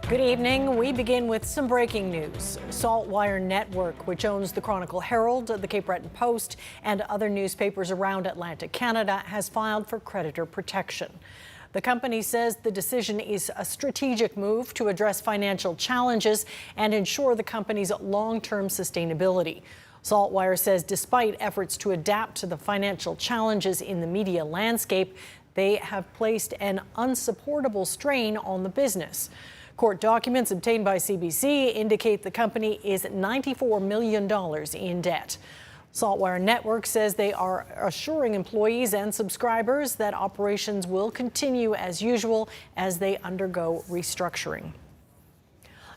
Good evening. We begin with some breaking news. Saltwire Network, which owns the Chronicle Herald, the Cape Breton Post, and other newspapers around Atlantic Canada, has filed for creditor protection. The company says the decision is a strategic move to address financial challenges and ensure the company's long-term sustainability. Saltwire says despite efforts to adapt to the financial challenges in the media landscape, they have placed an unsupportable strain on the business. Court documents obtained by CBC indicate the company is $94 million in debt. Saltwire Network says they are assuring employees and subscribers that operations will continue as usual as they undergo restructuring.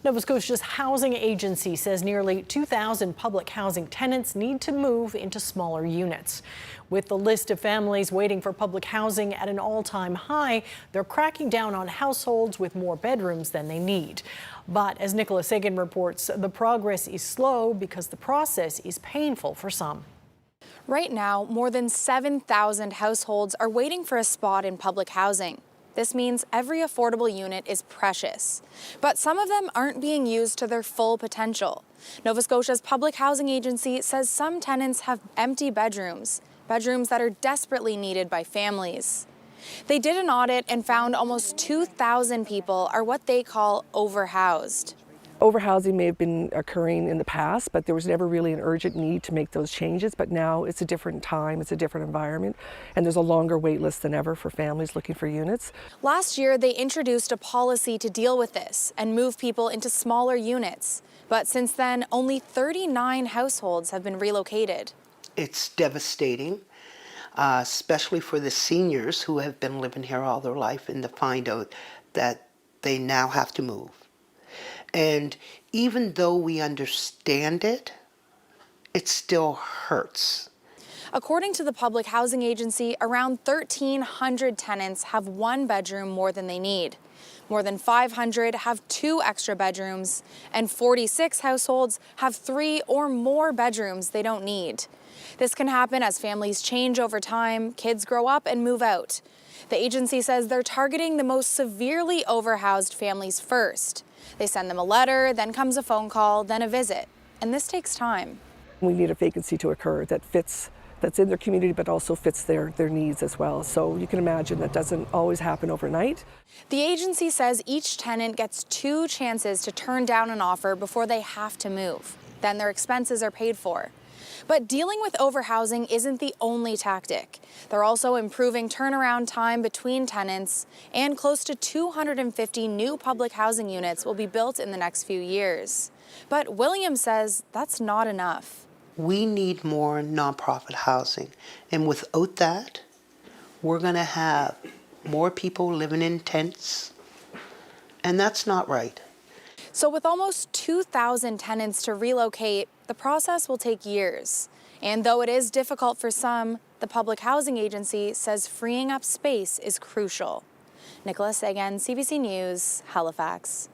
Nova Scotia's housing agency says nearly 2,000 public housing tenants need to move into smaller units. With the list of families waiting for public housing at an all-time high, they're cracking down on households with more bedrooms than they need. But as Nicholas Sagan reports, the progress is slow because the process is painful for some. Right now, more than 7,000 households are waiting for a spot in public housing. This means every affordable unit is precious, but some of them aren't being used to their full potential. Nova Scotia's public housing agency says some tenants have empty bedrooms that are desperately needed by families. They did an audit and found almost 2,000 people are what they call overhoused. Overhousing may have been occurring in the past, but there was never really an urgent need to make those changes. But now it's a different time, it's a different environment, and there's a longer wait list than ever for families looking for units. Last year, they introduced a policy to deal with this and move people into smaller units. But since then, only 39 households have been relocated. It's devastating, especially for the seniors who have been living here all their life and to find out that they now have to move. And even though we understand it, it still hurts. According to the Public Housing Agency, around 1,300 tenants have one bedroom more than they need. More than 500 have 2 extra bedrooms, and 46 households have 3 or more bedrooms they don't need. This can happen as families change over time, kids grow up and move out. The agency says they're targeting the most severely overhoused families first. They send them a letter, then comes a phone call, then a visit. And this takes time. We need a vacancy to occur that's in their community, but also fits their needs as well. So you can imagine that doesn't always happen overnight. The agency says each tenant gets 2 chances to turn down an offer before they have to move. Then their expenses are paid for. But dealing with overhousing isn't the only tactic. They're also improving turnaround time between tenants, and close to 250 new public housing units will be built in the next few years. But William says that's not enough. We need more nonprofit housing, and without that, we're going to have more people living in tents, and that's not right. So with almost 2,000 tenants to relocate, the process will take years. And though it is difficult for some, the Public Housing Agency says freeing up space is crucial. Nicholas Sagan, CBC News, Halifax.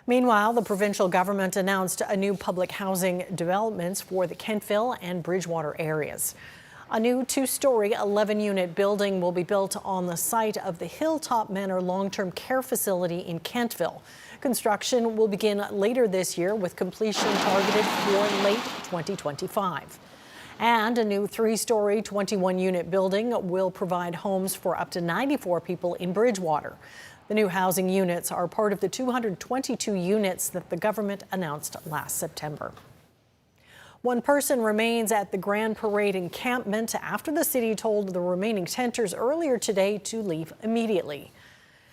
Meanwhile, the provincial government announced a new public housing developments for the Kentville and Bridgewater areas. A new 2-story, 11-unit building will be built on the site of the Hilltop Manor long-term care facility in Kentville. Construction will begin later this year with completion targeted for late 2025. And a new 3-story, 21-unit building will provide homes for up to 94 people in Bridgewater. The new housing units are part of the 222 units that the government announced last September. One person remains at the Grand Parade encampment after the city told the remaining tenters earlier today to leave immediately.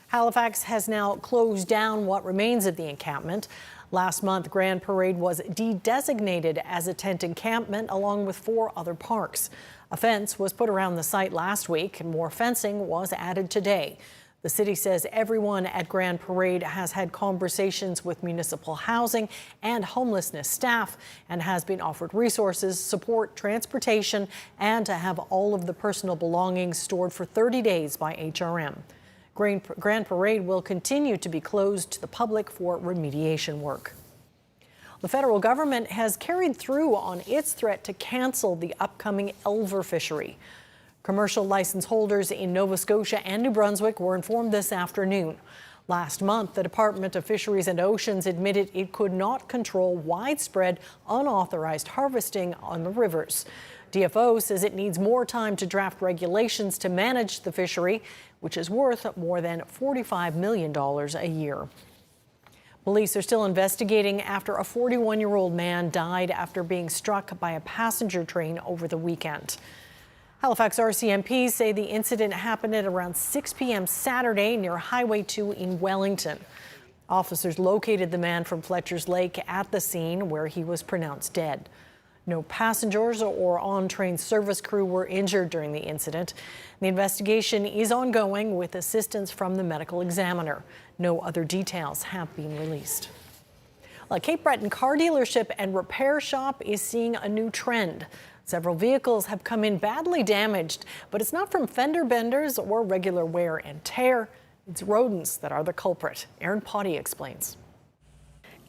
Halifax has now closed down what remains of the encampment. Last month, Grand Parade was de-designated as a tent encampment along with 4 other parks. A fence was put around the site last week and more fencing was added today. The city says everyone at Grand Parade has had conversations with municipal housing and homelessness staff and has been offered resources, support, transportation, and to have all of the personal belongings stored for 30 days by HRM. Grand Parade will continue to be closed to the public for remediation work. The federal government has carried through on its threat to cancel the upcoming Elver fishery. Commercial license holders in Nova Scotia and New Brunswick were informed this afternoon. Last month, the Department of Fisheries and Oceans admitted it could not control widespread unauthorized harvesting on the rivers. DFO says it needs more time to draft regulations to manage the fishery, which is worth more than $45 million a year. Police are still investigating after a 41-year-old man died after being struck by a passenger train over the weekend. Halifax RCMP say the incident happened at around 6 p.m. Saturday near Highway 2 in Wellington. Officers located the man from Fletcher's Lake at the scene where he was pronounced dead. No passengers or on-train service crew were injured during the incident. The investigation is ongoing with assistance from the medical examiner. No other details have been released. A Cape Breton car dealership and repair shop is seeing a new trend. Several vehicles have come in badly damaged, but it's not from fender benders or regular wear and tear. It's rodents that are the culprit. Aaron Potty explains.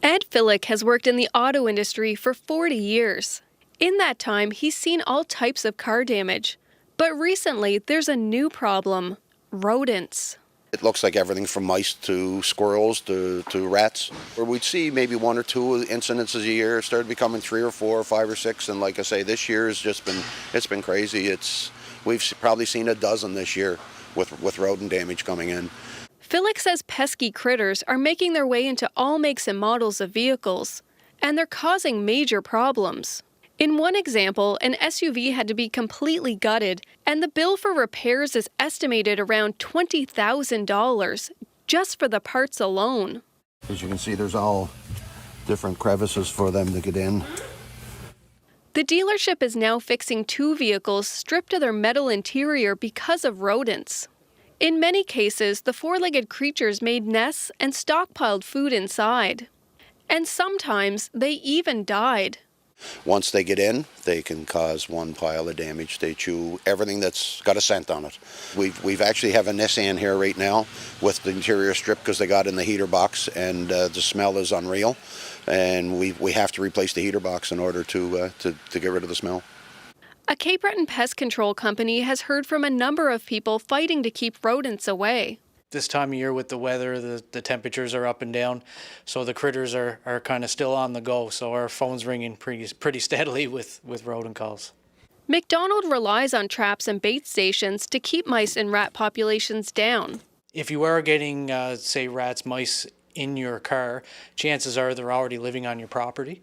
Ed Fillick has worked in the auto industry for 40 years. In that time, he's seen all types of car damage. But recently, there's a new problem: rodents. It looks like everything from mice to squirrels to rats. Where we'd see maybe 1 or 2 incidences a year, started becoming 3 or 4 or 5 or 6, and like I say, this year has just been crazy. We've probably seen a dozen this year with rodent damage coming in. Fillick says pesky critters are making their way into all makes and models of vehicles, and they're causing major problems. In one example, an SUV had to be completely gutted, and the bill for repairs is estimated around $20,000 just for the parts alone. As you can see, there's all different crevices for them to get in. The dealership is now fixing 2 vehicles stripped of their metal interior because of rodents. In many cases, the 4-legged creatures made nests and stockpiled food inside. And sometimes they even died. Once they get in, they can cause one pile of damage. They chew everything that's got a scent on it. We've actually have a Nissan here right now with the interior stripped because they got in the heater box, and the smell is unreal. And we have to replace the heater box in order to get rid of the smell. A Cape Breton pest control company has heard from a number of people fighting to keep rodents away. This time of year with the weather, the temperatures are up and down, so the critters are kind of still on the go. So our phone's ringing pretty steadily with rodent calls. McDonald relies on traps and bait stations to keep mice and rat populations down. If you are getting, say, rats, mice in your car, chances are they're already living on your property.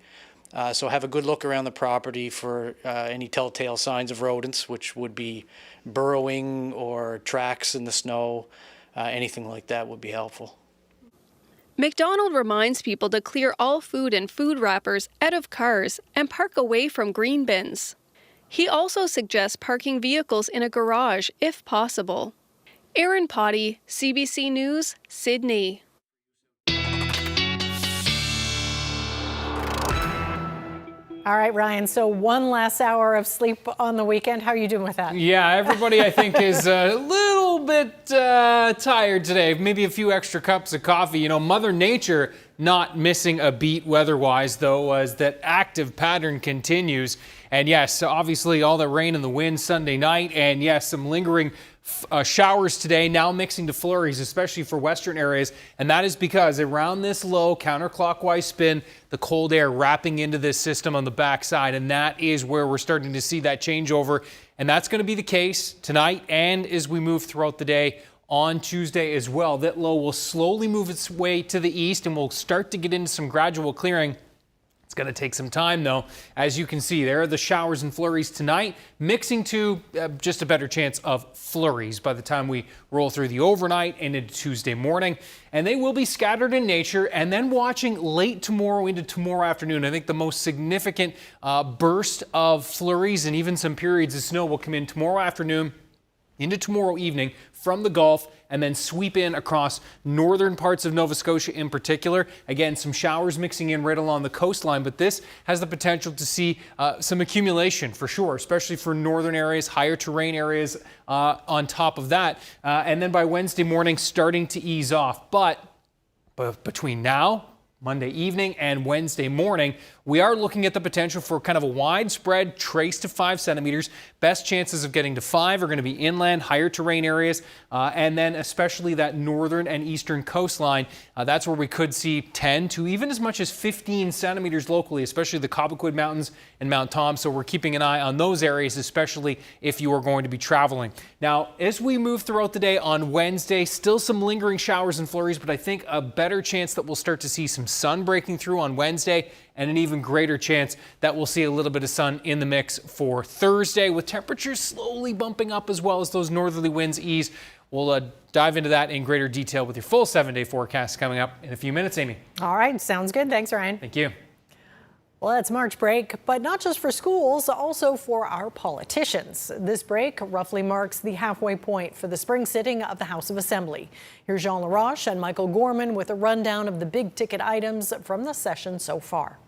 So have a good look around the property for any telltale signs of rodents, which would be burrowing or tracks in the snow. Anything like that would be helpful. McDonald reminds people to clear all food and food wrappers out of cars and park away from green bins. He also suggests parking vehicles in a garage if possible. Aaron Potty, CBC News, Sydney. All right, Ryan, so one last hour of sleep on the weekend. How are you doing with that? Yeah, everybody I think is a little bit tired today. Maybe a few extra cups of coffee. You know, Mother Nature not missing a beat weather-wise, though, as that active pattern continues. And yes, obviously all the rain and the wind Sunday night, and yes, some lingering showers today, now mixing to flurries, especially for western areas. And that is because around this low counterclockwise spin, the cold air wrapping into this system on the backside. And that is where we're starting to see that changeover. And that's going to be the case tonight and as we move throughout the day on Tuesday as well. That low will slowly move its way to the east and we'll start to get into some gradual clearing. It's going to take some time, though. As you can see, there are the showers and flurries tonight, mixing to just a better chance of flurries by the time we roll through the overnight and into Tuesday morning. And they will be scattered in nature and then watching late tomorrow into tomorrow afternoon. I think the most significant burst of flurries and even some periods of snow will come in tomorrow afternoon into tomorrow evening from the Gulf and then sweep in across northern parts of Nova Scotia in particular. Again, some showers mixing in right along the coastline, but this has the potential to see some accumulation for sure, especially for northern areas, higher terrain areas on top of that. And then by Wednesday morning, starting to ease off. But between now Monday evening and Wednesday morning. We are looking at the potential for kind of a widespread trace to 5 centimeters. Best chances of getting to 5 are going to be inland, higher terrain areas, and then especially that northern and eastern coastline. That's where we could see 10 to even as much as 15 centimeters locally, especially the Cobequid Mountains and Mount Tom. So we're keeping an eye on those areas, especially if you are going to be traveling. Now, as we move throughout the day on Wednesday, still some lingering showers and flurries, but I think a better chance that we'll start to see some sun breaking through on Wednesday, and an even greater chance that we'll see a little bit of sun in the mix for Thursday, with temperatures slowly bumping up as well as those northerly winds ease. We'll dive into that in greater detail with your full 7-day forecast coming up in a few minutes, Amy. All right, sounds good. Thanks, Ryan. Thank you. Well, it's March break, but not just for schools, also for our politicians. This break roughly marks the halfway point for the spring sitting of the House of Assembly. Here's Jean Laroche and Michael Gorman with a rundown of the big ticket items from the session so far.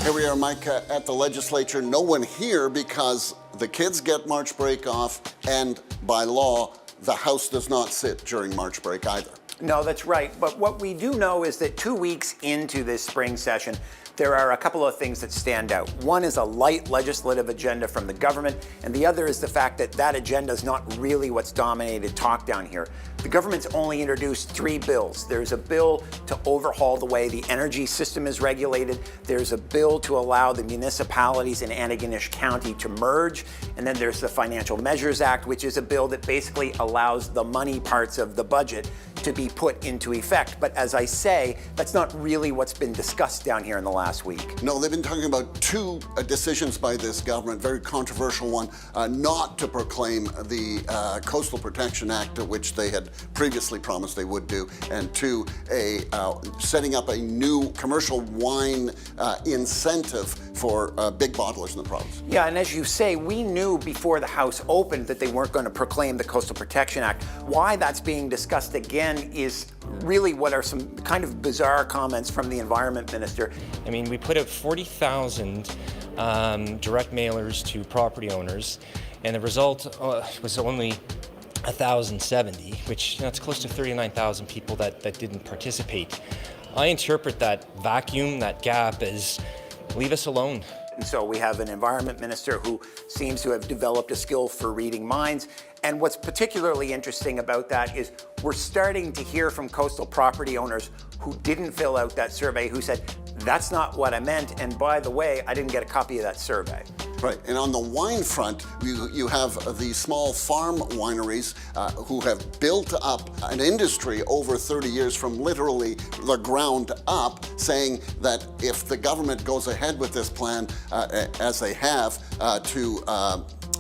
Here we are, Mike, at the legislature. No one here because the kids get March break off, and by law, the House does not sit during March break either. No, that's right. But what we do know is that 2 weeks into this spring session, there are a couple of things that stand out. One is a light legislative agenda from the government, and the other is the fact that that agenda is not really what's dominated talk down here. The government's only introduced 3 bills. There's a bill to overhaul the way the energy system is regulated. There's a bill to allow the municipalities in Antigonish County to merge. And then there's the Financial Measures Act, which is a bill that basically allows the money parts of the budget to be put into effect. But as I say, that's not really what's been discussed down here in the last week. No, they've been talking about 2 decisions by this government, very controversial one, not to proclaim the Coastal Protection Act, which they had previously promised they would do, and 2, setting up a new commercial wine incentive for big bottlers in the province. Yeah, and as you say, we knew before the House opened that they weren't going to proclaim the Coastal Protection Act. Why that's being discussed again is really what are some kind of bizarre comments from the Environment Minister. I mean, we put out 40,000 direct mailers to property owners, and the result was only 1,070, which that's close to 39,000 people that didn't participate. I interpret that vacuum, that gap, as leave us alone. And so we have an Environment Minister who seems to have developed a skill for reading minds. And what's particularly interesting about that is we're starting to hear from coastal property owners who didn't fill out that survey, who said, that's not what I meant, and by the way, I didn't get a copy of that survey. Right, and on the wine front, you have the small farm wineries who have built up an industry over 30 years from literally the ground up, saying that if the government goes ahead with this plan, as they have, to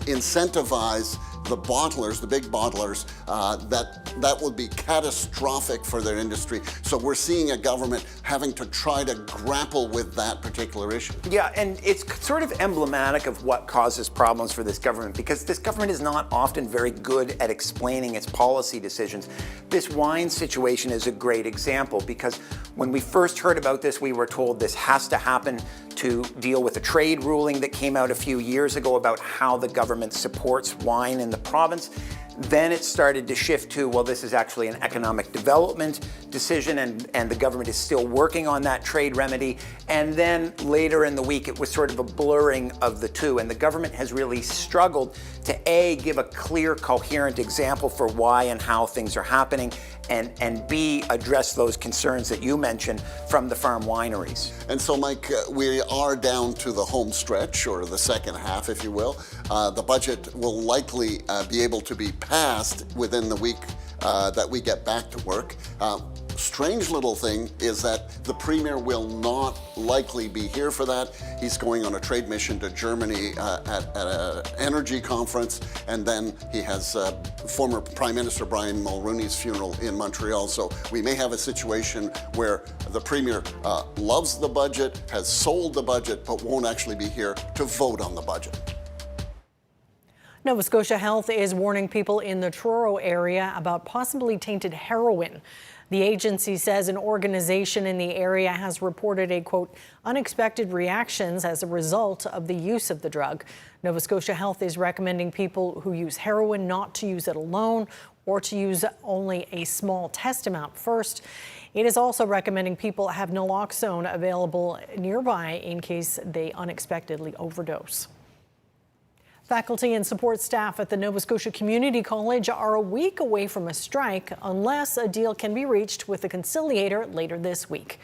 incentivize the bottlers, the big bottlers, that would be catastrophic for their industry. So we're seeing a government having to try to grapple with that particular issue. Yeah, and it's sort of emblematic of what causes problems for this government, because this government is not often very good at explaining its policy decisions. This wine situation is a great example, because when we first heard about this, we were told this has to happen to deal with a trade ruling that came out a few years ago about how the government supports wine in the province. Then it started to shift to, well, this is actually an economic development decision, and the government is still working on that trade remedy. And then later in the week, it was sort of a blurring of the two. And the government has really struggled to A, give a clear, coherent example for why and how things are happening, and B, address those concerns that you mentioned from the farm wineries. And so, Mike, we are down to the home stretch, or the second half, if you will. The budget will likely be able to be passed within the week that we get back to work. Strange little thing is that the Premier will not likely be here for that. He's going on a trade mission to Germany at an energy conference, and then he has former Prime Minister Brian Mulroney's funeral in Montreal. So we may have a situation where the Premier loves the budget, has sold the budget, but won't actually be here to vote on the budget. Nova Scotia Health is warning people in the Truro area about possibly tainted heroin. The agency says an organization in the area has reported a, quote, unexpected reactions as a result of the use of the drug. Nova Scotia Health is recommending people who use heroin not to use it alone or to use only a small test amount first. It is also recommending people have naloxone available nearby in case they unexpectedly overdose. Faculty and support staff at the Nova Scotia Community College are a week away from a strike unless a deal can be reached with the conciliator later this week.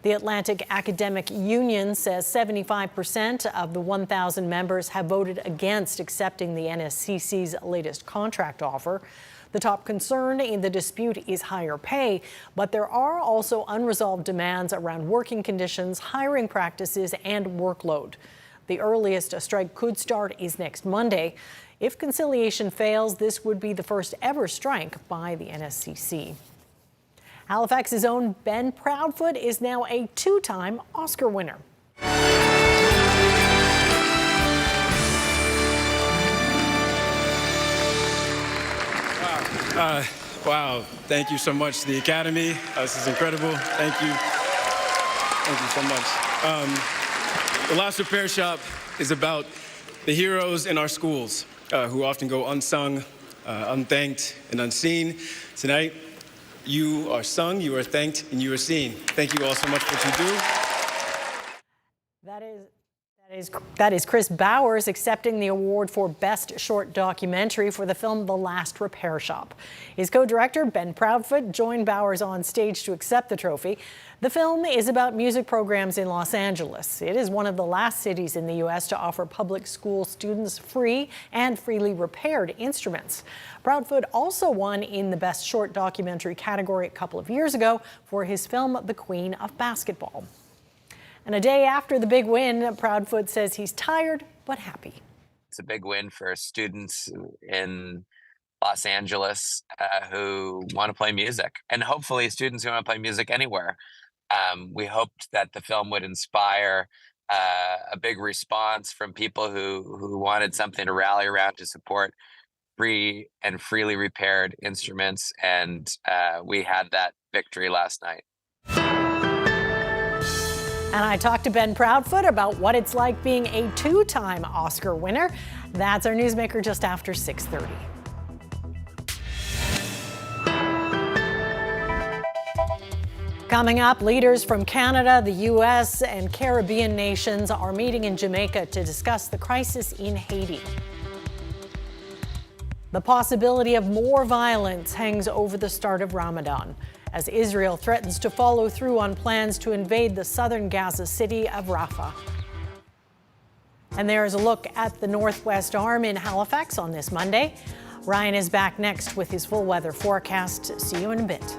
The Atlantic Academic Union says 75% of the 1,000 members have voted against accepting the NSCC's latest contract offer. The top concern in the dispute is higher pay, but there are also unresolved demands around working conditions, hiring practices, and workload. The earliest a strike could start is next Monday. If conciliation fails, this would be the first ever strike by the NSCC. Halifax's own Ben Proudfoot is now a two-time Oscar winner. Wow, thank you so much to the Academy. This is incredible. Thank you. Thank you so much. The Last Repair Shop is about the heroes in our schools who often go unsung, unthanked, and unseen. Tonight, you are sung, you are thanked, and you are seen. Thank you all so much for what you do. That is Chris Bowers accepting the award for Best Short Documentary for the film The Last Repair Shop. His co-director, Ben Proudfoot, joined Bowers on stage to accept the trophy. The film is about music programs in Los Angeles. It is one of the last cities in the U.S. to offer public school students free and freely repaired instruments. Proudfoot also won in the Best Short Documentary category a couple of years ago for his film The Queen of Basketball. And a day after the big win, Proudfoot says he's tired but happy. It's a big win for students in Los Angeles who want to play music, and hopefully students who want to play music anywhere. We hoped that the film would inspire a big response from people who wanted something to rally around to support free and freely repaired instruments, and we had that victory last night. And I talked to Ben Proudfoot about what it's like being a two-time Oscar winner. That's our Newsmaker just after 6:30. Coming up, leaders from Canada, the U.S., and Caribbean nations are meeting in Jamaica to discuss the crisis in Haiti. The possibility of more violence hangs over the start of Ramadan, as Israel threatens to follow through on plans to invade the southern Gaza city of Rafah. And there is a look at the Northwest Arm in Halifax on this Monday. Ryan is back next with his full weather forecast. See you in a bit.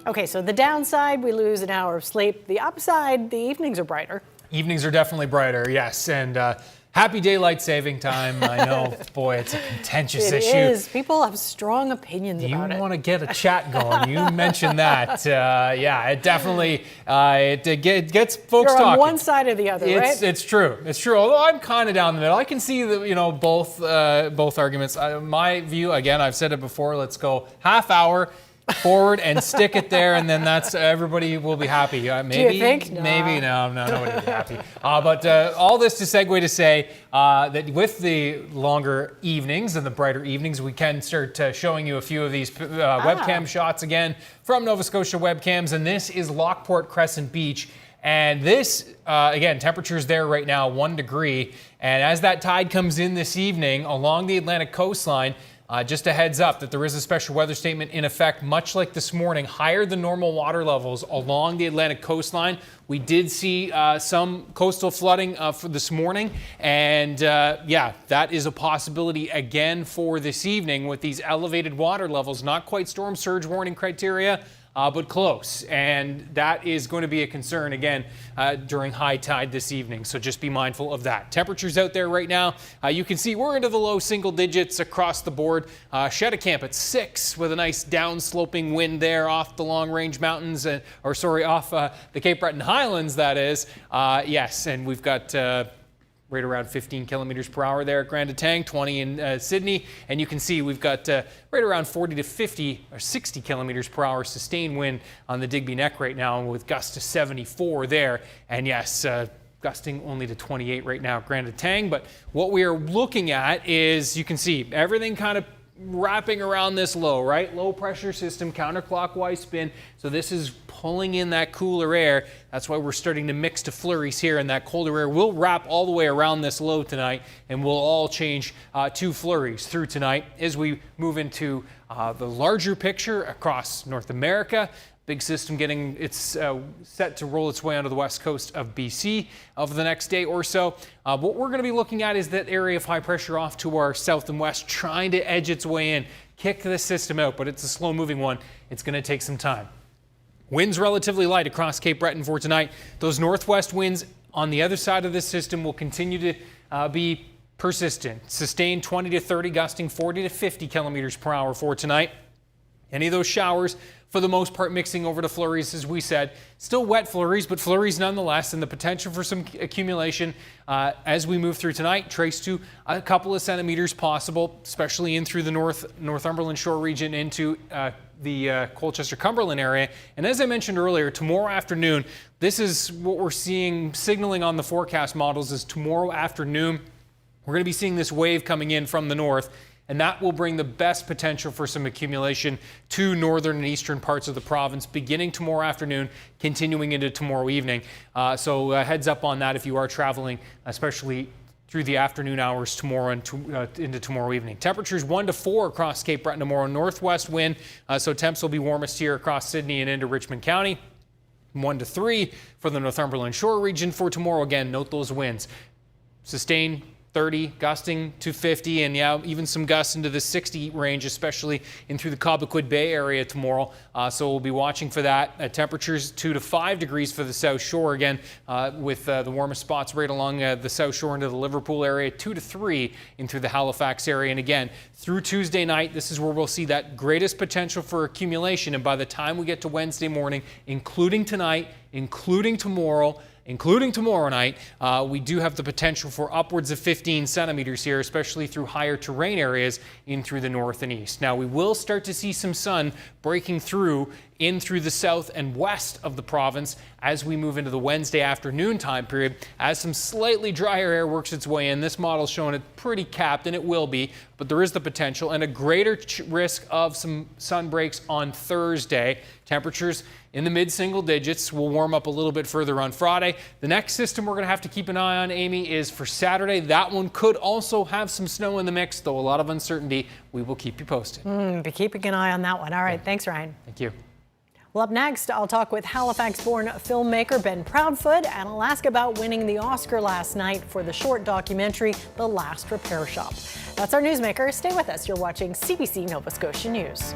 Okay, so the downside, we lose an hour of sleep. The upside, the evenings are brighter. Evenings are definitely brighter, yes. And happy daylight saving time. I know, boy, it's a contentious issue. It is. People have strong opinions about it. You want to get a chat going. You mentioned that. Yeah, it definitely it gets folks You're on talking. one side or the other, right? It's true. It's true. Although I'm kind of down the middle. I can see both arguments. My view, again, I've said it before. Let's go half hour forward and stick it there, and then that's everybody will be happy. Maybe, do you think? Maybe no, nobody will be happy. But all this to segue to say that with the longer evenings and the brighter evenings, we can start showing you a few of these webcam shots again from Nova Scotia webcams, and this is Lockport Crescent Beach. And this, again, temperatures there right now, 1 degree. And as that tide comes in this evening along the Atlantic coastline, just a heads up that there is a special weather statement in effect, much like this morning, higher than normal water levels along the Atlantic coastline. We did see some coastal flooding for this morning, and yeah, that is a possibility again for this evening with these elevated water levels. Not quite storm surge warning criteria, but close, and that is going to be a concern again during high tide this evening, so just be mindful of that. Temperatures out there right now, you can see we're into the low single digits across the board. Cheticamp at 6 with a nice downsloping wind there off the Long Range Mountains, off the Cape Breton Highlands, that is. Yes, and we've got right around 15 kilometers per hour there at Grand Etang, 20 in Sydney. And you can see we've got right around 40 to 50 or 60 kilometers per hour sustained wind on the Digby Neck right now, with gusts to 74 there. And yes, gusting only to 28 right now at Grand Etang. But what we are looking at is, you can see everything kind of wrapping around this low, right? Low pressure system, counterclockwise spin. So this is pulling in that cooler air. That's why we're starting to mix to flurries here, and that colder air will wrap all the way around this low tonight, and we'll all change to flurries through tonight as we move into the larger picture across North America. Big system getting it's set to roll its way onto the west coast of BC over the next day or so. What we're going to be looking at is that area of high pressure off to our south and west, trying to edge its way in, kick this system out, but it's a slow moving one. It's going to take some time. Winds relatively light across Cape Breton for tonight. Those northwest winds on the other side of this system will continue to be persistent. Sustained 20 to 30, gusting 40 to 50 kilometers per hour for tonight. Any of those showers, for the most part, mixing over to flurries, as we said. Still wet flurries, but flurries nonetheless, and the potential for some accumulation as we move through tonight, traced to a couple of centimeters possible, especially in through the Northumberland Shore region into the Colchester-Cumberland area. And as I mentioned earlier, tomorrow afternoon, this is what we're seeing signaling on the forecast models, is tomorrow afternoon, we're going to be seeing this wave coming in from the north, and that will bring the best potential for some accumulation to northern and eastern parts of the province beginning tomorrow afternoon, continuing into tomorrow evening. So heads up on that if you are traveling, especially through the afternoon hours tomorrow and into tomorrow evening. Temperatures 1 to 4 across Cape Breton tomorrow. Northwest wind, so temps will be warmest here across Sydney and into Richmond County. 1 to 3 for the Northumberland Shore region for tomorrow. Again, note those winds. Sustained 30, gusting to 50, and yeah, even some gusts into the 60 range, especially in through the Cobequid Bay area tomorrow. So we'll be watching for that. Temperatures 2 to 5 degrees for the South Shore, again, with the warmest spots right along the South Shore into the Liverpool area, 2 to 3 in through the Halifax area. And again, through Tuesday night, this is where we'll see that greatest potential for accumulation. And by the time we get to Wednesday morning, including tonight, including tomorrow night, we do have the potential for upwards of 15 centimeters here, especially through higher terrain areas in through the north and east. Now, we will start to see some sun breaking through in through the south and west of the province as we move into the Wednesday afternoon time period, as some slightly drier air works its way in. This model's showing it pretty capped, and it will be, but there is the potential and a greater risk of some sun breaks on Thursday. Temperatures in the mid-single digits. Will warm up a little bit further on Friday. The next system we're going to have to keep an eye on, Amy, is for Saturday. That one could also have some snow in the mix, though a lot of uncertainty. We will keep you posted. Be keeping an eye on that one. All right, thanks, Ryan. Thank you. Well, up next, I'll talk with Halifax-born filmmaker Ben Proudfoot, and I'll ask about winning the Oscar last night for the short documentary, The Last Repair Shop. That's our Newsmaker. Stay with us. You're watching CBC Nova Scotia News.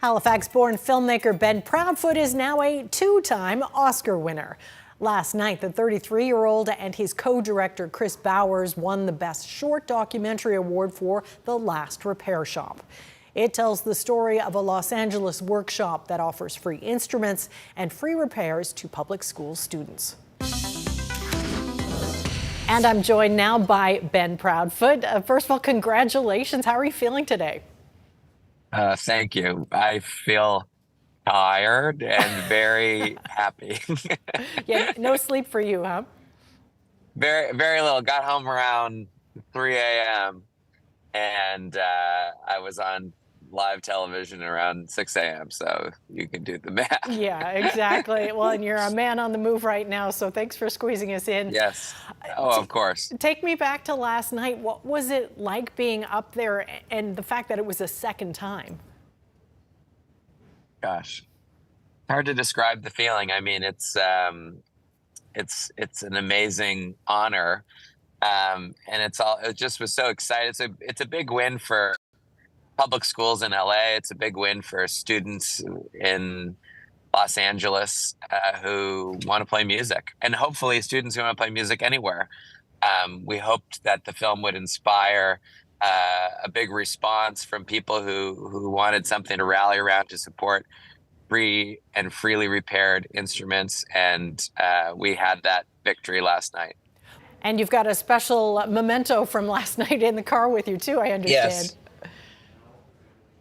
Halifax-born filmmaker Ben Proudfoot is now a two-time Oscar winner. Last night, the 33-year-old and his co-director Chris Bowers won the Best Short Documentary Award for The Last Repair Shop. It tells the story of a Los Angeles workshop that offers free instruments and free repairs to public school students. And I'm joined now by Ben Proudfoot. First of all, congratulations. How are you feeling today? Thank you. I feel tired and very happy. Yeah, no sleep for you, huh? Very, very little. Got home around 3 a.m. and I was on live television around 6 a.m. So you can do the math. Yeah, exactly. Well, and you're a man on the move right now, so thanks for squeezing us in. Yes. Oh, of course. Take me back to last night. What was it like being up there and the fact that it was a second time? Gosh, hard to describe the feeling. I mean, it's an amazing honor, and it just was so exciting. It's a big win for public schools in LA. It's a big win for students in Los Angeles who want to play music, and hopefully students who want to play music anywhere. We hoped that the film would inspire a big response from people who wanted something to rally around to support free and freely repaired instruments, and we had that victory last night. And you've got a special memento from last night in the car with you too, I understand.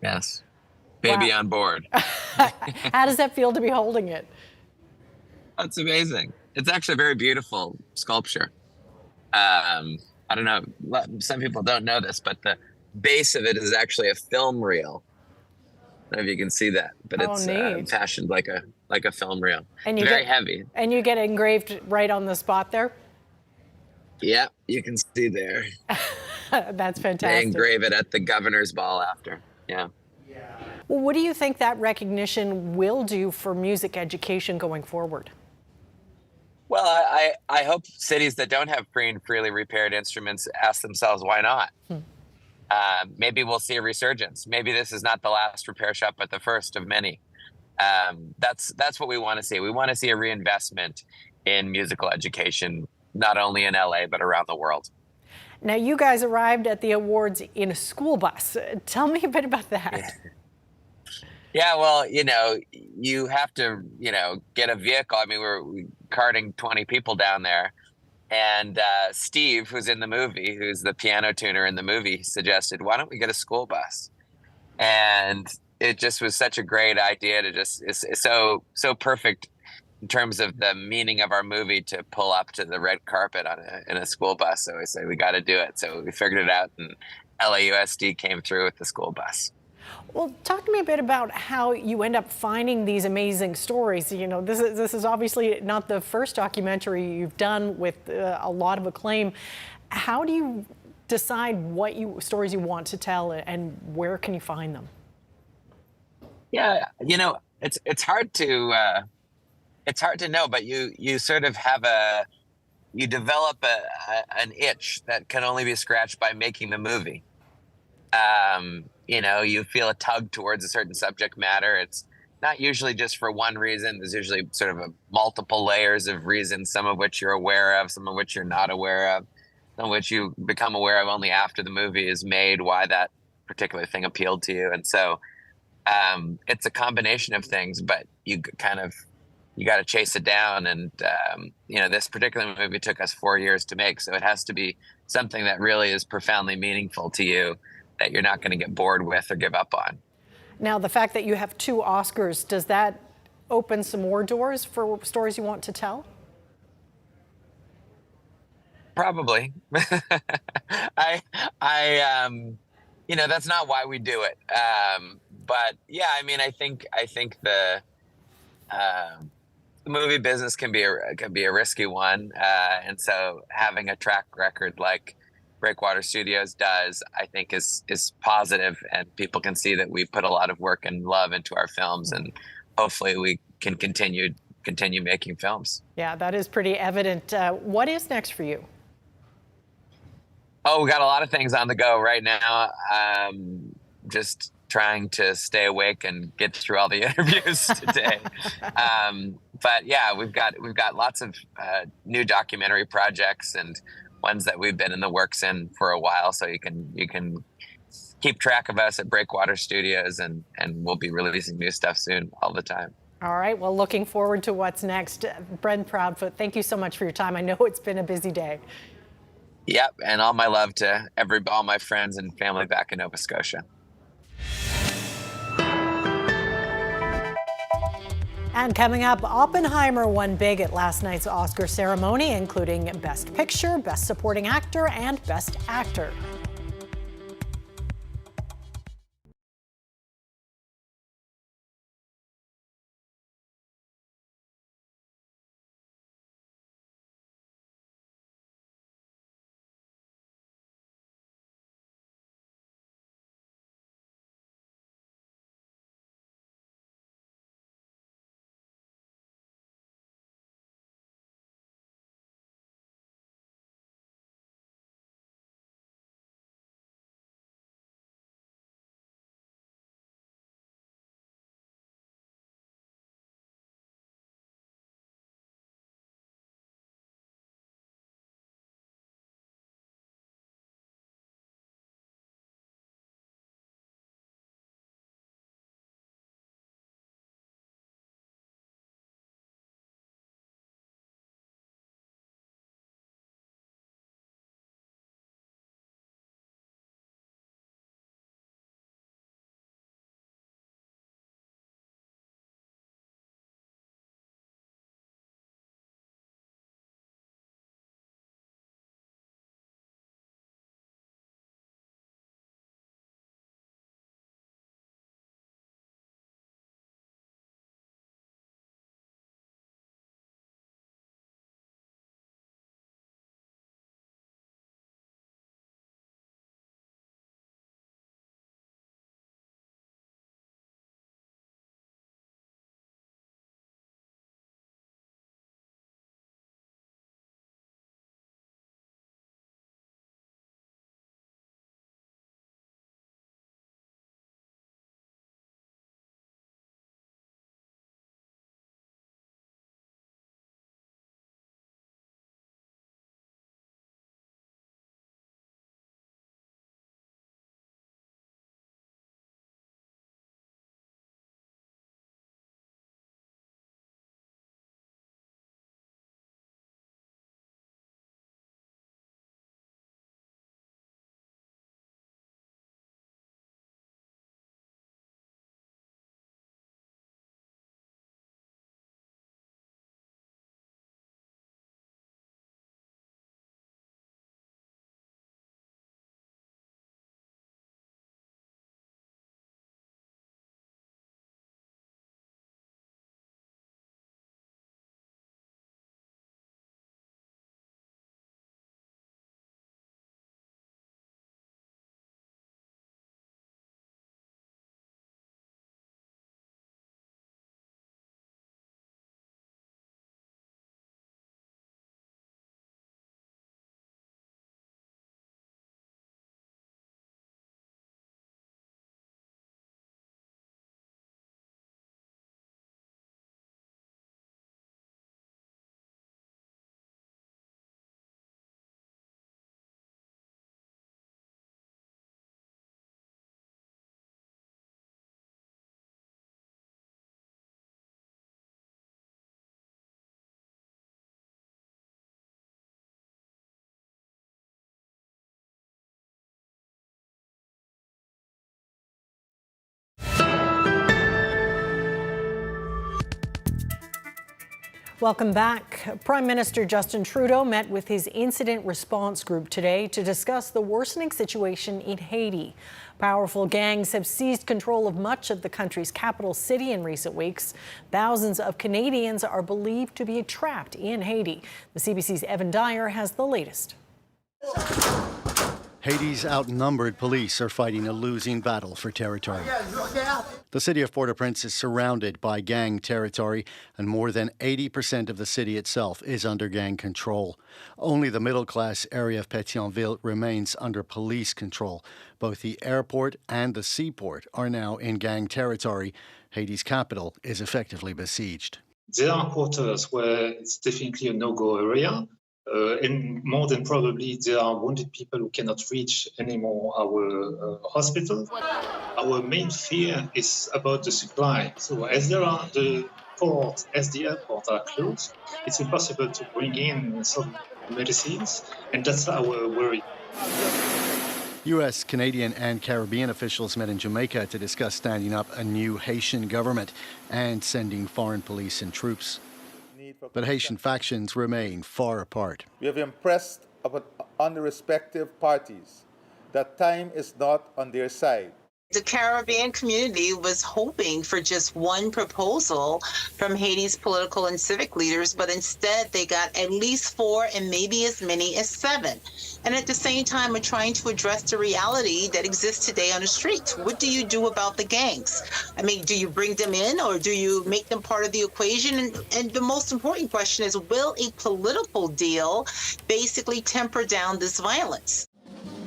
Yes. Baby Wow. on board. How does that feel to be holding it? That's amazing. It's actually a very beautiful sculpture. I don't know, some people don't know this, but the base of it is actually a film reel. I don't know if you can see that, but it's fashioned like a film reel. And It's very heavy. And you get it engraved right on the spot there? Yeah, you can see there. That's They fantastic. engrave it at the governor's ball after. Yeah. Well, what do you think that recognition will do for music education going forward? Well, I hope cities that don't have free and freely repaired instruments ask themselves, why not? Maybe we'll see a resurgence. Maybe this is not the last repair shop, but the first of many. That's what we want to see. We want to see a reinvestment in musical education, not only in LA, but around the world. Now, you guys arrived at the awards in a school bus. Tell me a bit about that. Yeah, well, you have to, get a vehicle. I mean, we're carting 20 people down there. And Steve, who's in the movie, who's the piano tuner in the movie, suggested, why don't we get a school bus? And it just was such a great idea to it's so perfect in terms of the meaning of our movie to pull up to the red carpet in a school bus. So we said, we got to do it. So we figured it out, and LAUSD came through with the school bus. Well, talk to me a bit about how you end up finding these amazing stories. This is obviously not the first documentary you've done with a lot of acclaim. How do you decide what stories you want to tell, and where can you find them? Yeah, it's hard to know, but you sort of have you develop an itch that can only be scratched by making the movie. You feel a tug towards a certain subject matter. It's not usually just for one reason. There's usually sort of multiple layers of reasons, some of which you're aware of, some of which you're not aware of, some of which you become aware of only after the movie is made, why that particular thing appealed to you. And so it's a combination of things, but you got to chase it down. And, this particular movie took us 4 years to make. So it has to be something that really is profoundly meaningful to you, that you're not going to get bored with or give up on. Now, the fact that you have 2 Oscars, does that open some more doors for stories you want to tell? Probably. That's not why we do it. But yeah, I mean, I think the movie business can be a risky one, and so having a track record like Breakwater Studios does, I think is positive, and people can see that we put a lot of work and love into our films, and hopefully we can continue making films. Yeah, that is pretty evident. What is next for you? Oh, we got a lot of things on the go right now. Just trying to stay awake and get through all the interviews today. But yeah, we've got lots of new documentary projects and ones that we've been in the works in for a while. So you can keep track of us at Breakwater Studios, and we'll be releasing new stuff soon all the time. All right, well, looking forward to what's next. Brent Proudfoot, thank you so much for your time. I know it's been a busy day. Yep, and all my love to all my friends and family back in Nova Scotia. And coming up, Oppenheimer won big at last night's Oscar ceremony, including Best Picture, Best Supporting Actor, and Best Actor. Welcome back. Prime Minister Justin Trudeau met with his incident response group today to discuss the worsening situation in Haiti. Powerful gangs have seized control of much of the country's capital city in recent weeks. Thousands of Canadians are believed to be trapped in Haiti. The CBC's Evan Dyer has the latest. Haiti's outnumbered police are fighting a losing battle for territory. The city of Port-au-Prince is surrounded by gang territory, and more than 80% of the city itself is under gang control. Only the middle-class area of Pétionville remains under police control. Both the airport and the seaport are now in gang territory. Haiti's capital is effectively besieged. There are quarters where it's definitely a no-go area. And more than probably, there are wounded people who cannot reach anymore our hospital. Our main fear is about the supply. So as the port, as the airport are closed, it's impossible to bring in some medicines, and that's our worry. U.S., Canadian, and Caribbean officials met in Jamaica to discuss standing up a new Haitian government and sending foreign police and troops. But Haitian factions remain far apart. We have impressed on the respective parties that time is not on their side. The Caribbean community was hoping for just one proposal from Haiti's political and civic leaders, but instead they got at least 4 and maybe as many as 7. And at the same time, we're trying to address the reality that exists today on the streets. What do you do about the gangs? I mean, do you bring them in or do you make them part of the equation? And the most important question is, will a political deal basically temper down this violence?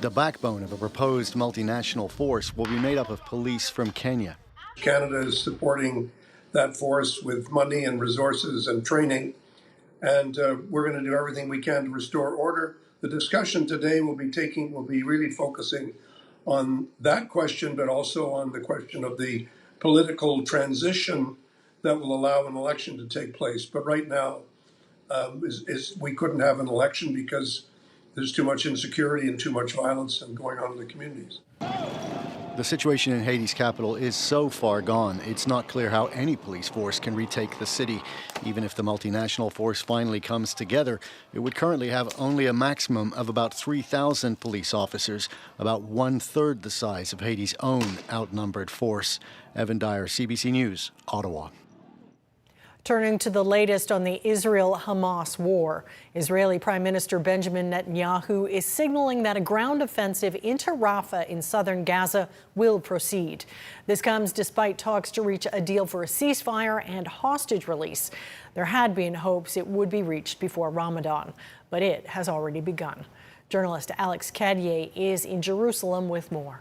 The backbone of a proposed multinational force will be made up of police from Kenya. Canada is supporting that force with money and resources and training, and we're going to do everything we can to restore order. The discussion today will be really focusing on that question, but also on the question of the political transition that will allow an election to take place. But right now, we couldn't have an election because there's too much insecurity and too much violence going on in the communities. The situation in Haiti's capital is so far gone, it's not clear how any police force can retake the city. Even if the multinational force finally comes together, it would currently have only a maximum of about 3,000 police officers, about 1/3 the size of Haiti's own outnumbered force. Evan Dyer, CBC News, Ottawa. Turning to the latest on the Israel-Hamas war, Israeli Prime Minister Benjamin Netanyahu is signaling that a ground offensive into Rafah in southern Gaza will proceed. This comes despite talks to reach a deal for a ceasefire and hostage release. There had been hopes it would be reached before Ramadan, but it has already begun. Journalist Alex Cadier is in Jerusalem with more.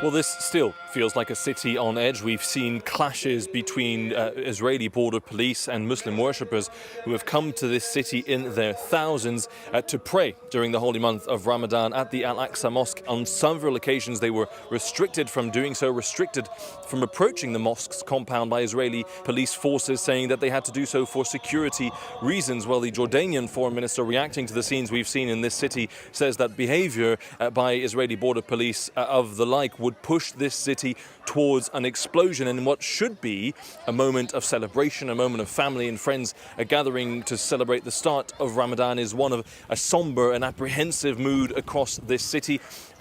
Well, this still feels like a city on edge. We've seen clashes between Israeli border police and Muslim worshippers who have come to this city in their thousands to pray during the holy month of Ramadan at the Al-Aqsa Mosque. On several occasions, they were restricted from doing so, restricted from approaching the mosque's compound by Israeli police forces, saying that they had to do so for security reasons. Well, the Jordanian foreign minister, reacting to the scenes we've seen in this city, says that behavior by Israeli border police of the like would push this city towards an explosion in what should be a moment of celebration, a moment of family and friends. A gathering to celebrate the start of Ramadan is one of a somber and apprehensive mood across this city.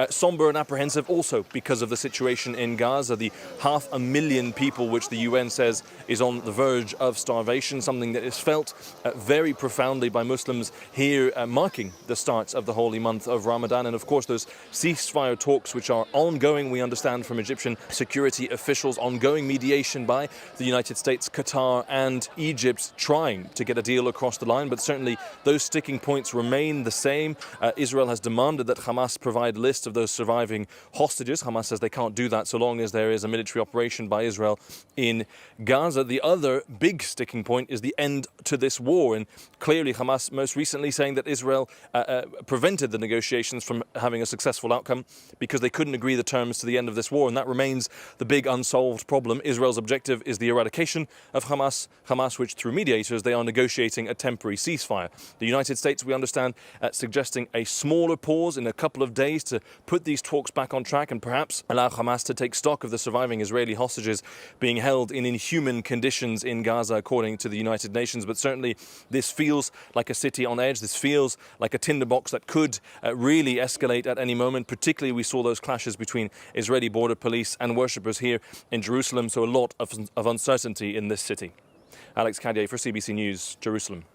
Somber and apprehensive also because of the situation in Gaza, the 500,000 people which the UN says is on the verge of starvation, something that is felt very profoundly by Muslims here, marking the start of the holy month of Ramadan. And of course those ceasefire talks which are ongoing, we understand from Egyptian security officials, ongoing mediation by the United States, Qatar and Egypt trying to get a deal across the line, but certainly those sticking points remain the same. Israel has demanded that Hamas provide a list of those surviving hostages. Hamas says they can't do that so long as there is a military operation by Israel in Gaza. The other big sticking point is the end to this war, and clearly Hamas most recently saying that Israel prevented the negotiations from having a successful outcome because they couldn't agree the terms to the end of this war, and that remains the big unsolved problem. Israel's objective is the eradication of Hamas, which through mediators they are negotiating a temporary ceasefire. The United States, we understand, suggesting a smaller pause in a couple of days to put these talks back on track and perhaps allow Hamas to take stock of the surviving Israeli hostages being held in inhuman conditions in Gaza, according to the United Nations. But certainly this feels like a city on edge. This feels like a tinderbox that could really escalate at any moment. Particularly we saw those clashes between Israeli border police and worshippers here in Jerusalem, so a lot of uncertainty in this city. Alex Cadier for CBC News, Jerusalem.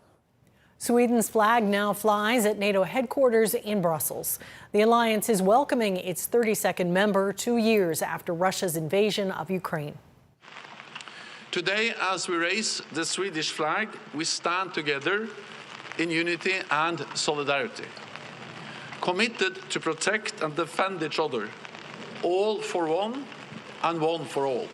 Sweden's flag now flies at NATO headquarters in Brussels. The alliance is welcoming its 32nd member 2 years after Russia's invasion of Ukraine. Today, as we raise the Swedish flag, we stand together in unity and solidarity, committed to protect and defend each other, all for one and one for all.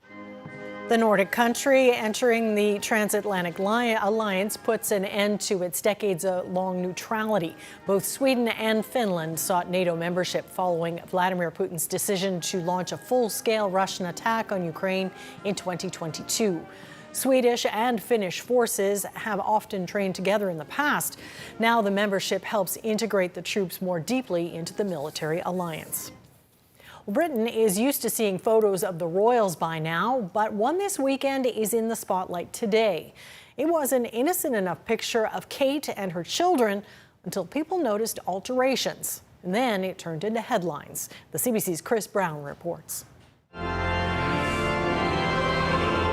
The Nordic country entering the transatlantic alliance puts an end to its decades-long neutrality. Both Sweden and Finland sought NATO membership following Vladimir Putin's decision to launch a full-scale Russian attack on Ukraine in 2022. Swedish and Finnish forces have often trained together in the past. Now the membership helps integrate the troops more deeply into the military alliance. Britain is used to seeing photos of the royals by now, but one this weekend is in the spotlight today. It was an innocent enough picture of Kate and her children until people noticed alterations. And then it turned into headlines. The CBC's Chris Brown reports.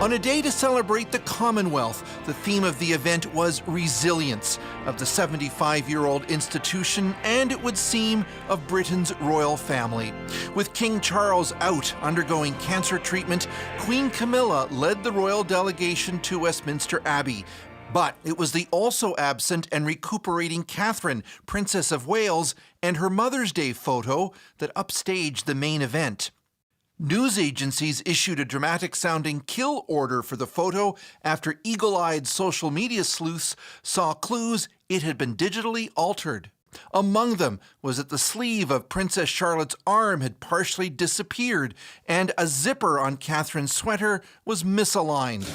On a day to celebrate the Commonwealth, the theme of the event was resilience of the 75-year-old institution and, it would seem, of Britain's royal family. With King Charles out undergoing cancer treatment, Queen Camilla led the royal delegation to Westminster Abbey. But it was the also absent and recuperating Catherine, Princess of Wales, and her Mother's Day photo that upstaged the main event. News agencies issued a dramatic-sounding kill order for the photo after eagle-eyed social media sleuths saw clues it had been digitally altered. Among them was that the sleeve of Princess Charlotte's arm had partially disappeared and a zipper on Catherine's sweater was misaligned.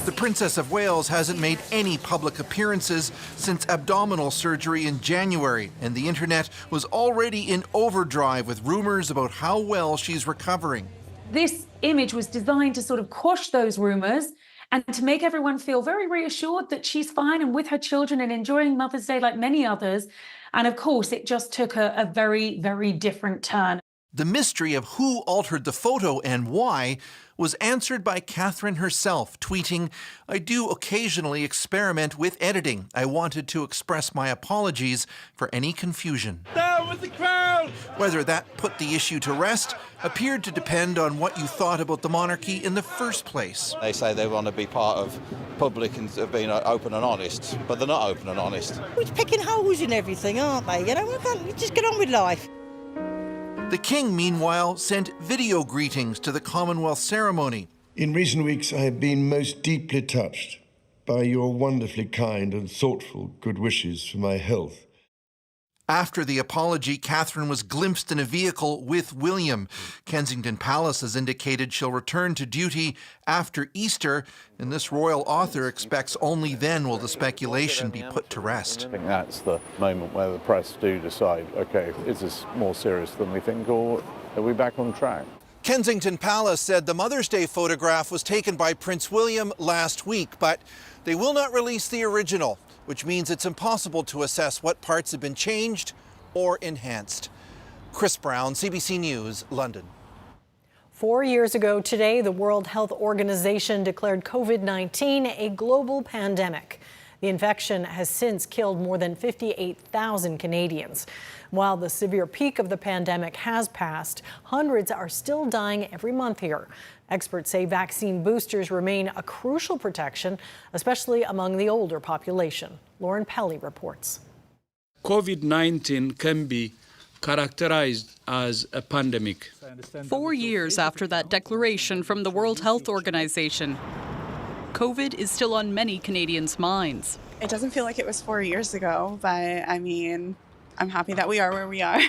The Princess of Wales hasn't made any public appearances since abdominal surgery in January, and the internet was already in overdrive with rumors about how well she's recovering. This image was designed to sort of quash those rumors and to make everyone feel very reassured that she's fine and with her children and enjoying Mother's Day like many others. And of course, it just took a very, very different turn. The mystery of who altered the photo and why was answered by Catherine herself, tweeting, "I do occasionally experiment with editing. I wanted to express my apologies for any confusion." Down with the crown! Whether that put the issue to rest appeared to depend on what you thought about the monarchy in the first place. They say they want to be part of public and being open and honest, but they're not open and honest. We're picking holes in everything, aren't they? You know, we can't just get on with life. The King, meanwhile, sent video greetings to the Commonwealth ceremony. In recent weeks, I have been most deeply touched by your wonderfully kind and thoughtful good wishes for my health. After the apology, Catherine was glimpsed in a vehicle with William. Kensington Palace has indicated she'll return to duty after Easter, and this royal author expects only then will the speculation be put to rest. I think that's the moment where the press do decide, okay, is this more serious than we think, or are we back on track? Kensington Palace said the Mother's Day photograph was taken by Prince William last week, but they will not release the original, which means it's impossible to assess what parts have been changed or enhanced. Chris Brown, CBC News, London. 4 years ago today, the World Health Organization declared COVID-19 a global pandemic. The infection has since killed more than 58,000 Canadians. While the severe peak of the pandemic has passed, hundreds are still dying every month here. Experts say vaccine boosters remain a crucial protection, especially among the older population. Lauren Pelly reports. COVID-19 can be characterized as a pandemic. 4 years after that declaration from the World Health Organization, COVID is still on many Canadians' minds. It doesn't feel like it was 4 years ago, but I mean, I'm happy that we are where we are.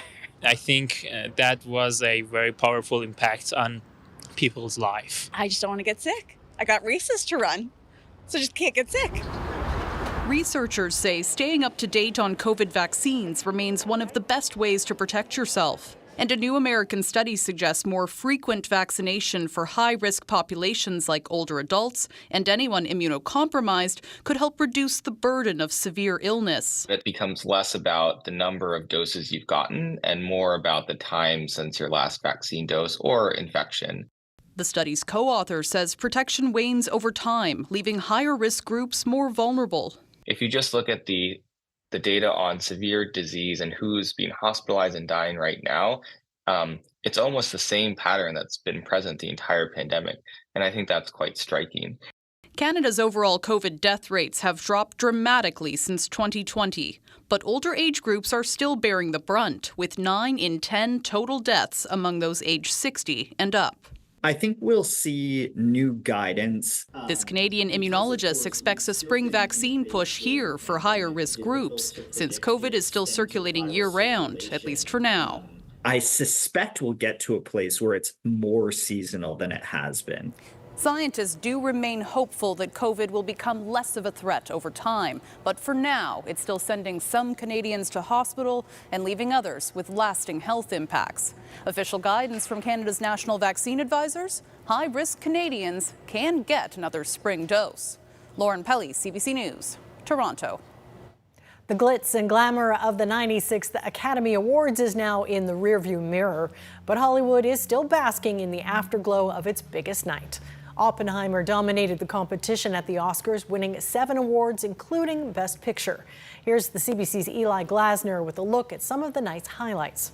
I think that was a very powerful impact on people's life. I just don't want to get sick. I got races to run, so just can't get sick. Researchers say staying up to date on COVID vaccines remains one of the best ways to protect yourself. And a new American study suggests more frequent vaccination for high-risk populations like older adults and anyone immunocompromised could help reduce the burden of severe illness. It becomes less about the number of doses you've gotten and more about the time since your last vaccine dose or infection. The study's co-author says protection wanes over time, leaving higher-risk groups more vulnerable. If you just look at the data on severe disease and who's being hospitalized and dying right now, it's almost the same pattern that's been present the entire pandemic. And I think that's quite striking. Canada's overall COVID death rates have dropped dramatically since 2020, but older age groups are still bearing the brunt, with 9 in 10 total deaths among those aged 60 and up. I think we'll see new guidance. This Canadian immunologist expects a spring vaccine push here for higher risk groups, since COVID is still circulating year-round, at least for now. I suspect we'll get to a place where it's more seasonal than it has been. Scientists do remain hopeful that COVID will become less of a threat over time, but for now, it's still sending some Canadians to hospital and leaving others with lasting health impacts. Official guidance from Canada's national vaccine advisors: high-risk Canadians can get another spring dose. Lauren Pelly, CBC News, Toronto. The glitz and glamour of the 96th Academy Awards is now in the rearview mirror, but Hollywood is still basking in the afterglow of its biggest night. Oppenheimer dominated the competition at the Oscars, winning 7 awards, including Best Picture. Here's the CBC's Eli Glasner with a look at some of the night's highlights.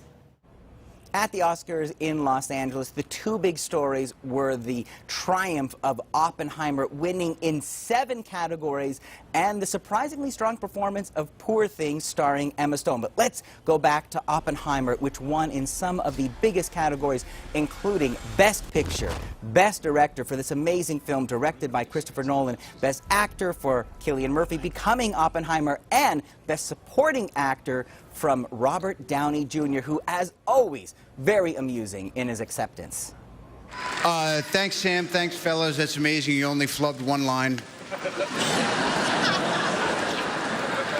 At the Oscars in Los Angeles, the 2 big stories were the triumph of Oppenheimer winning in 7 categories and the surprisingly strong performance of Poor Things starring Emma Stone. But let's go back to Oppenheimer, which won in some of the biggest categories, including Best Picture, Best Director for this amazing film directed by Christopher Nolan, Best Actor for Cillian Murphy becoming Oppenheimer, and Best Supporting Actor from Robert Downey Jr., who, as always, very amusing in his acceptance. Thanks, Sam. Thanks, fellas. That's amazing. You only flubbed 1 line.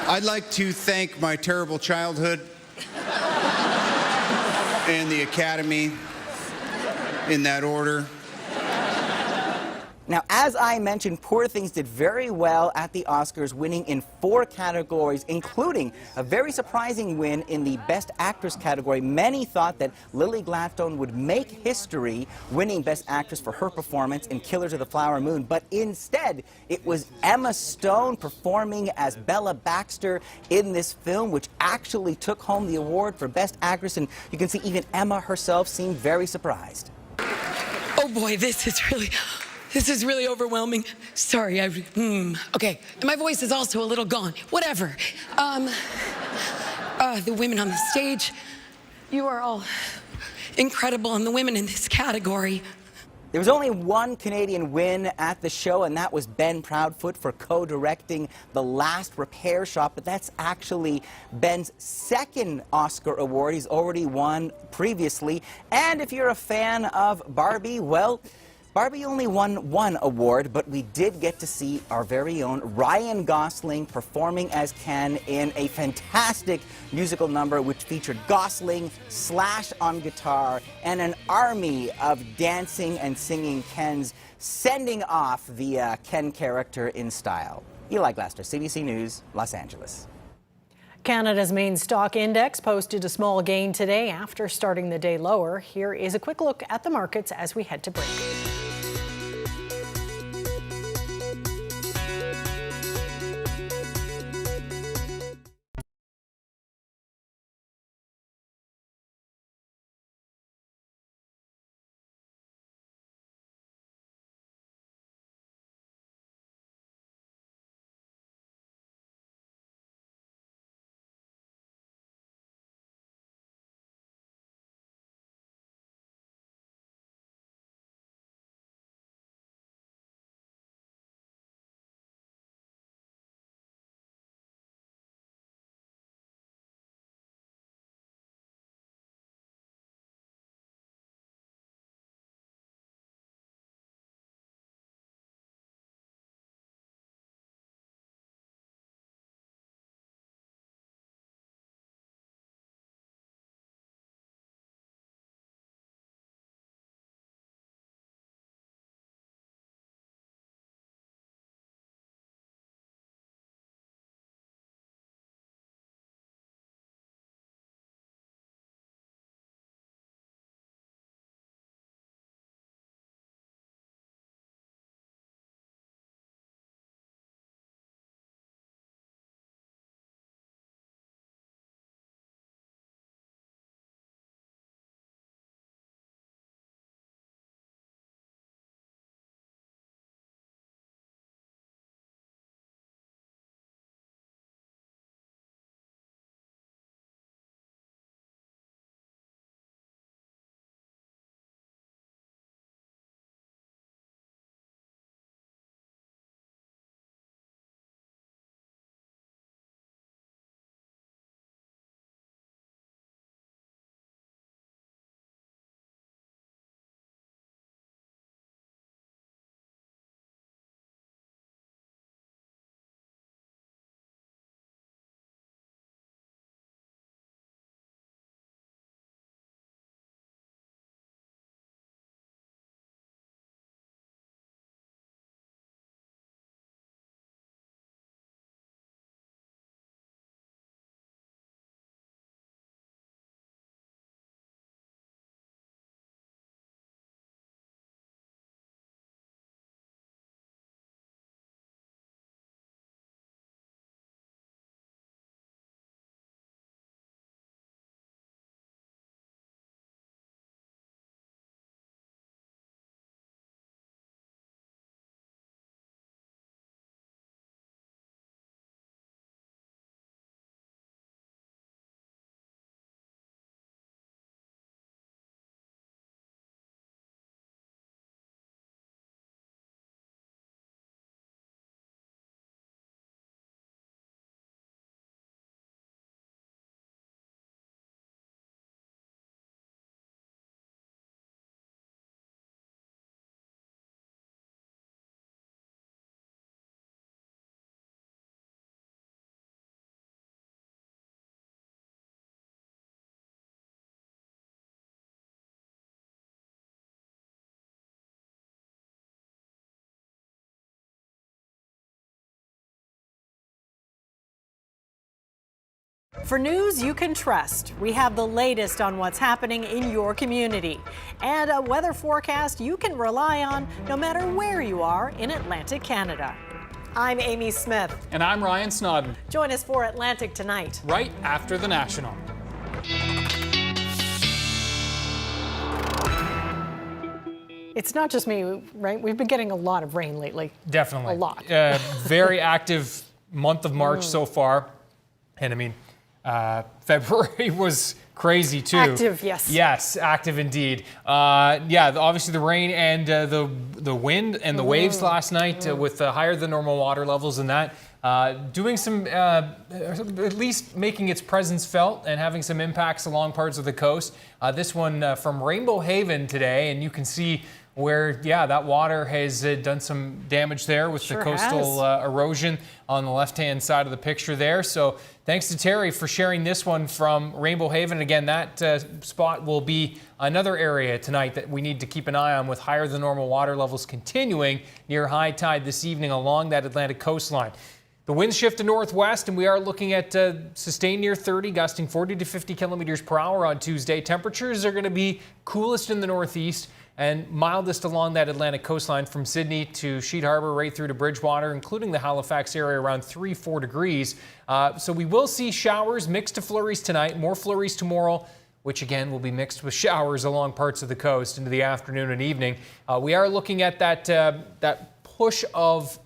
I'd like to thank my terrible childhood and the Academy, in that order. Now, as I mentioned, Poor Things did very well at the Oscars, winning in 4 categories, including a very surprising win in the Best Actress category. Many thought that Lily Gladstone would make history, winning Best Actress for her performance in Killers of the Flower Moon, but instead, it was Emma Stone performing as Bella Baxter in this film, which actually took home the award for Best Actress, and you can see even Emma herself seemed very surprised. Oh boy, this is really overwhelming. Sorry, okay. And my voice is also a little gone. Whatever. The women on the stage, you are all incredible, and the women in this category. There was only 1 Canadian win at the show, and that was Ben Proudfoot for co-directing The Last Repair Shop, but that's actually Ben's 2nd Oscar award. He's already won previously. And if you're a fan of Barbie, well, Barbie only won 1 award, but we did get to see our very own Ryan Gosling performing as Ken in a fantastic musical number which featured Gosling, Slash on guitar, and an army of dancing and singing Kens, sending off the Ken character in style. Eli Glasner, CBC News, Los Angeles. Canada's main stock index posted a small gain today after starting the day lower. Here is a quick look at the markets as we head to break. For news you can trust, we have the latest on what's happening in your community and a weather forecast you can rely on no matter where you are in Atlantic Canada. I'm Amy Smith. And I'm Ryan Snoddon. Join us for Atlantic Tonight. Right after the National. It's not just me, right? We've been getting a lot of rain lately. Definitely. A lot. Very active month of March so far. And I mean, February was crazy too. Active, yes. Yes, active indeed. Obviously the rain and the wind and the waves last night with higher than normal water levels and that. Doing some, at least making its presence felt and having some impacts along parts of the coast. This one from Rainbow Haven today, and you can see where, that water has done some damage there with the coastal erosion on the left-hand side of the picture there. So thanks to Terry for sharing this one from Rainbow Haven. Again, that spot will be another area tonight that we need to keep an eye on with higher than normal water levels continuing near high tide this evening along that Atlantic coastline. The winds shift to northwest, and we are looking at sustained near 30, gusting 40 to 50 kilometers per hour on Tuesday. Temperatures are going to be coolest in the northeast and mildest along that Atlantic coastline from Sydney to Sheet Harbor right through to Bridgewater, including the Halifax area around 3-4 degrees. So we will see showers mixed to flurries tonight, more flurries tomorrow, which again will be mixed with showers along parts of the coast into the afternoon and evening. We are looking at that push of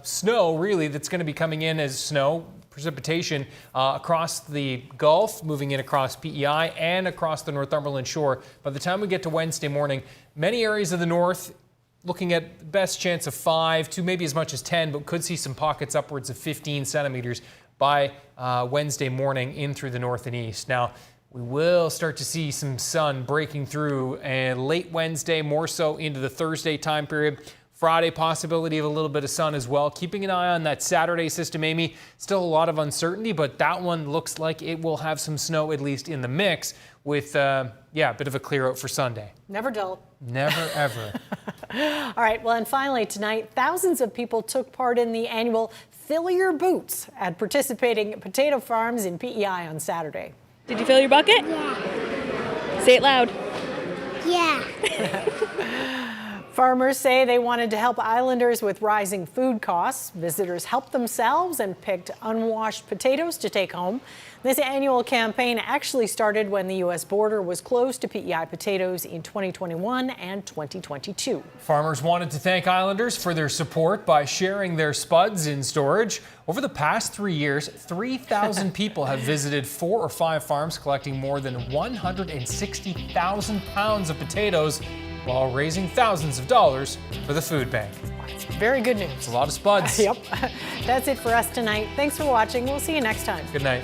snow, really, that's going to be coming in as snow, precipitation across the Gulf, moving in across PEI and across the Northumberland shore. By the time we get to Wednesday morning, many areas of the north looking at best chance of 5 to maybe as much as 10, but could see some pockets upwards of 15 centimeters by Wednesday morning in through the north and east. Now, we will start to see some sun breaking through late Wednesday, more so into the Thursday time period. Friday, possibility of a little bit of sun as well. Keeping an eye on that Saturday system, Amy. Still a lot of uncertainty, but that one looks like it will have some snow, at least in the mix, with, a bit of a clear out for Sunday. Never dull. Never, ever. All right, well, and finally tonight, thousands of people took part in the annual Fill Your Boots at participating potato farms in PEI on Saturday. Did you fill your bucket? Yeah. Say it loud. Yeah. Farmers say they wanted to help islanders with rising food costs. Visitors helped themselves and picked unwashed potatoes to take home. This annual campaign actually started when the U.S. border was closed to PEI potatoes in 2021 and 2022. Farmers wanted to thank islanders for their support by sharing their spuds in storage. Over the past 3 years, 3,000 people have visited 4 or 5 farms, collecting more than 160,000 pounds of potatoes, while raising thousands of dollars for the food bank. Very good news. It's a lot of spuds. Yep. That's it for us tonight. Thanks for watching. We'll see you next time. Good night.